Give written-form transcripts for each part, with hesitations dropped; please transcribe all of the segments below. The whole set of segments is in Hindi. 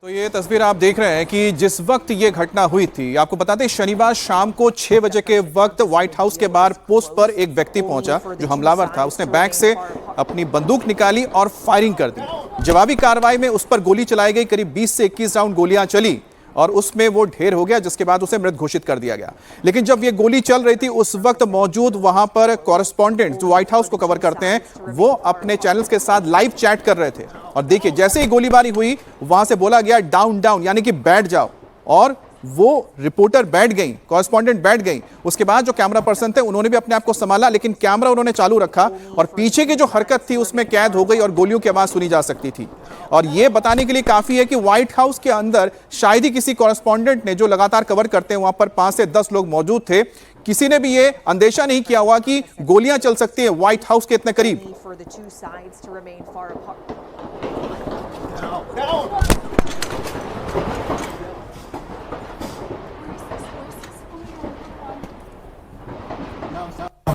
तो ये तस्वीर आप देख रहे हैं कि जिस वक्त ये घटना हुई थी, आपको बता दें शनिवार शाम को 6 बजे के वक्त व्हाइट हाउस के बाहर पोस्ट पर एक व्यक्ति पहुंचा जो हमलावर था। उसने बैग से अपनी बंदूक निकाली और फायरिंग कर दी। जवाबी कार्रवाई में उस पर गोली चलाई गई। करीब 20 से 21 राउंड गोलियां चली और उसमें वो ढेर हो गया, जिसके बाद उसे मृत घोषित कर दिया गया। लेकिन जब ये गोली चल रही थी उस वक्त मौजूद वहां पर कॉरेस्पॉन्डेंट जो व्हाइट हाउस को कवर करते हैं, वो अपने चैनल्स के साथ लाइव चैट कर रहे थे। और देखिए, जैसे ही गोलीबारी हुई वहां से बोला गया डाउन डाउन, यानी कि बैठ जाओ, और वो रिपोर्टर बैठ गई, कॉरेस्पॉन्डेंट बैठ गई। उसके बाद जो कैमरा पर्सन थे उन्होंने भी अपने आप को संभाला, लेकिन कैमरा उन्होंने चालू रखा और पीछे की जो हरकत थी उसमें कैद हो गई और गोलियों की आवाज सुनी जा सकती थी। और यह बताने के लिए काफी है कि व्हाइट हाउस के अंदर शायद ही किसी कॉरेस्पॉन्डेंट ने, जो लगातार कवर करते हैं, वहां पर 5 से 10 लोग मौजूद थे, किसी ने भी ये अंदेशा नहीं किया हुआ कि गोलियां चल सकती है व्हाइट हाउस के इतने करीब।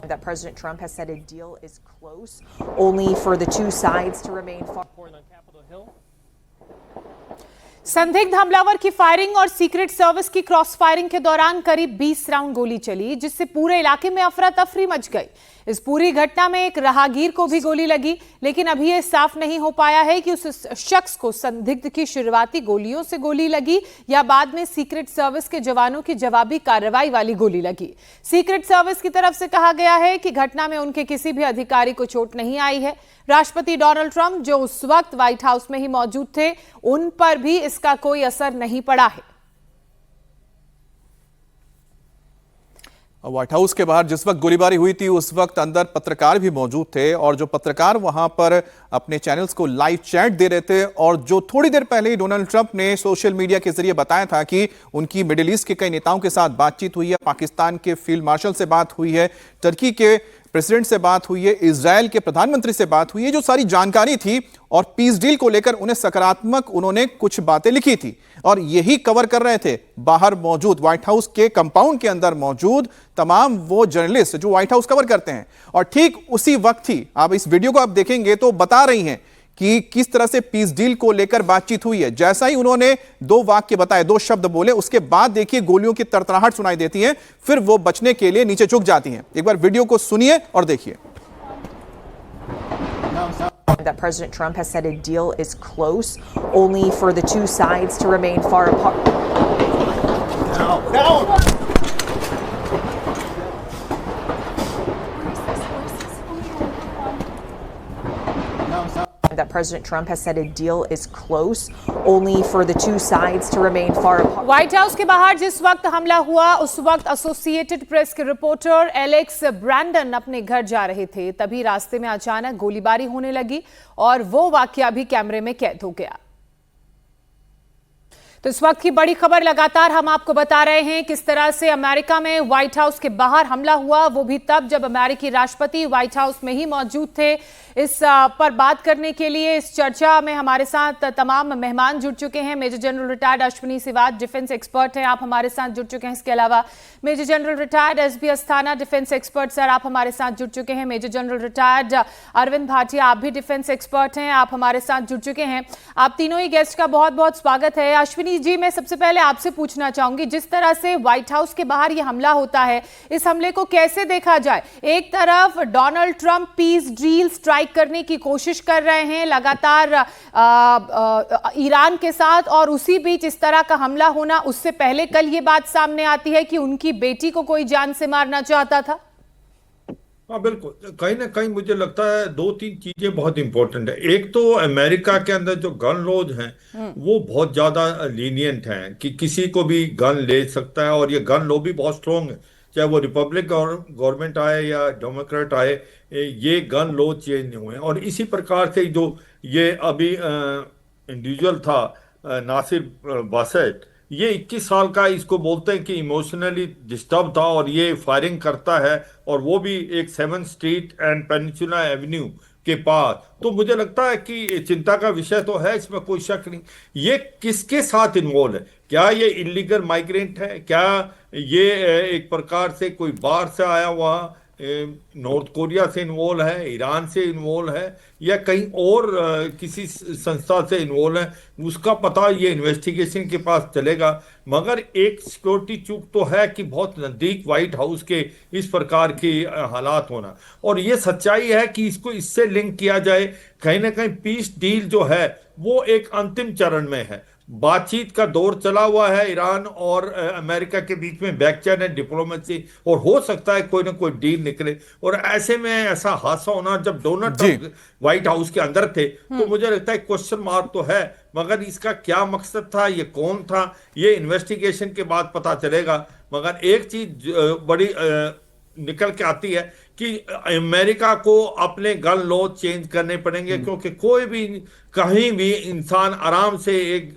That President Trump has said a deal is close, only for the two sides to remain far. On Capitol Hill. संदिग्ध हमलावर की फायरिंग और सीक्रेट सर्विस की क्रॉस फायरिंग के दौरान करीब 20 राउंड गोली चली, जिससे पूरे इलाके में अफरा तफरी मच गई। इस पूरी घटना में एक राहगीर को भी गोली लगी, लेकिन अभी यह साफ नहीं हो पाया है कि उस शख्स को संदिग्ध की शुरुआती गोलियों से गोली लगी या बाद में सीक्रेट सर्विस के जवानों की जवाबी कार्रवाई वाली गोली लगी। सीक्रेट सर्विस की तरफ से कहा गया है कि घटना में उनके किसी भी अधिकारी को चोट नहीं आई है। राष्ट्रपति डोनाल्ड ट्रंप, जो उस वक्त व्हाइट हाउस में ही मौजूद थे, उन पर भी इसका कोई असर नहीं पड़ा है। व्हाइट हाउस के बाहर जिस वक्त गोलीबारी हुई थी उस वक्त अंदर पत्रकार भी मौजूद थे, और जो पत्रकार वहां पर अपने चैनल्स को लाइव चैट दे रहे थे, और जो थोड़ी देर पहले ही डोनाल्ड ट्रंप ने सोशल मीडिया के जरिए बताया था कि उनकी मिडिल ईस्ट के कई नेताओं के साथ बातचीत हुई है, पाकिस्तान के फील्ड मार्शल से बात हुई है, टर्की के प्रेसिडेंट से बात हुई है, इजराइल के प्रधानमंत्री से बात हुई है, जो सारी जानकारी थी, और पीस डील को लेकर उन्हें सकारात्मक उन्होंने कुछ बातें लिखी थी, और यही कवर कर रहे थे बाहर मौजूद व्हाइट हाउस के कंपाउंड के अंदर मौजूद तमाम वो जर्नलिस्ट जो व्हाइट हाउस कवर करते हैं। और ठीक उसी वक्त ही आप इस वीडियो को आप देखेंगे तो बता रही हैं कि किस तरह से पीस डील को लेकर बातचीत हुई है। जैसा ही उन्होंने 2 वाक्य बताए, 2 शब्द बोले, उसके बाद देखिए गोलियों की तड़तड़ाहट सुनाई देती है, फिर वो बचने के लिए नीचे झुक जाती हैं। एक बार वीडियो को सुनिए और देखिए। That President Trump has said a deal is close, only for the two sides to remain far apart. That President Trump has said a deal is close, only for the two sides to remain far apart. White house के बाहर जिस वक्त हमला हुआ उस वक्त एसोसिएटेड प्रेस के रिपोर्टर एलेक्स ब्रैंडन अपने घर जा रहे थे, तभी रास्ते में अचानक गोलीबारी होने लगी और वो वाकया भी कैमरे में कैद हो गया। तो इस वक्त की बड़ी खबर लगातार हम आपको बता रहे हैं किस तरह से अमेरिका में व्हाइट हाउस के बाहर हमला हुआ, वो भी तब जब अमेरिकी राष्ट्रपति व्हाइट हाउस में ही मौजूद थे। इस पर बात करने के लिए इस चर्चा में हमारे साथ तमाम मेहमान जुड़ चुके हैं। Major general retired Ashwini Siwach defence expert हैं, आप हमारे साथ जुड़ चुके हैं। इसके अलावा मेजर जनरल रिटायर्ड SB Asthana defence expert sir, आप हमारे साथ जुड़ चुके हैं। Major general retired Arvind Bhatia, आप भी डिफेंस एक्सपर्ट हैं, आप हमारे साथ जुड़ चुके हैं। आप तीनों ही गेस्ट का बहुत बहुत स्वागत है। अश्विनी जी, मैं सबसे पहले आपसे पूछना चाहूंगी, जिस तरह से व्हाइट हाउस के बाहर यह हमला होता है, इस हमले को कैसे देखा जाए? एक तरफ Donald Trump peace deal strike करने की कोशिश कर रहे हैं लगातार ईरान के साथ, और उसी बीच इस तरह का हमला होना, उससे पहले कल ये बात सामने आती है कि उनकी बेटी को कोई जान से मारना चाहता था। हाँ बिल्कुल, कहीं ना कहीं मुझे लगता है 2-3 चीजें बहुत इंपॉर्टेंट है। एक तो अमेरिका के अंदर जो गन लॉज हैं वो बहुत ज्यादा लीनियंट हैं कि किसी को भी गन ले सकता है, और ये गन लॉ भी बहुत स्ट्रॉन्ग है, चाहे वो रिपब्लिक गवर्नमेंट आए या डेमोक्रेट आए, ये गन लॉ चेंज नहीं हुए। और इसी प्रकार से जो ये अभी इंडिविजुअल था नासिर बासेट, ये 21 साल का, इसको बोलते हैं कि इमोशनली डिस्टर्ब था, और ये फायरिंग करता है, और वो भी एक 7th street and peninsula Avenue के पास। तो मुझे लगता है कि चिंता का विषय तो है, इसमें कोई शक नहीं। ये किसके साथ इन्वॉल्व है? क्या ये इलीगल माइग्रेंट है? क्या ये एक प्रकार से कोई बाहर से आया हुआ नॉर्थ कोरिया से इन्वॉल्व है, ईरान से इन्वॉल्व है, या कहीं और किसी संस्था से इन्वॉल्व है, उसका पता ये इन्वेस्टिगेशन के पास चलेगा। मगर एक सिक्योरिटी चूक तो है कि बहुत नजदीक व्हाइट हाउस के इस प्रकार के हालात होना, और ये सच्चाई है कि इसको इससे लिंक किया जाए। कहीं ना कहीं पीस डील जो है वो एक अंतिम चरण में है, बातचीत का दौर चला हुआ है ईरान और अमेरिका के बीच में, बैक चैनल डिप्लोमेसी, और हो सकता है कोई ना कोई डील निकले। और ऐसे में ऐसा हादसा होना, जब डोनाल्ड जी। ट्रंप व्हाइट हाउस के अंदर थे, तो मुझे लगता है क्वेश्चन मार्क तो है, मगर इसका क्या मकसद था, ये कौन था, ये इन्वेस्टिगेशन के बाद पता चलेगा। मगर एक चीज बड़ी निकल के आती है कि अमेरिका को अपने गन लॉ चेंज करने पड़ेंगे, क्योंकि कोई भी कहीं भी इंसान आराम से एक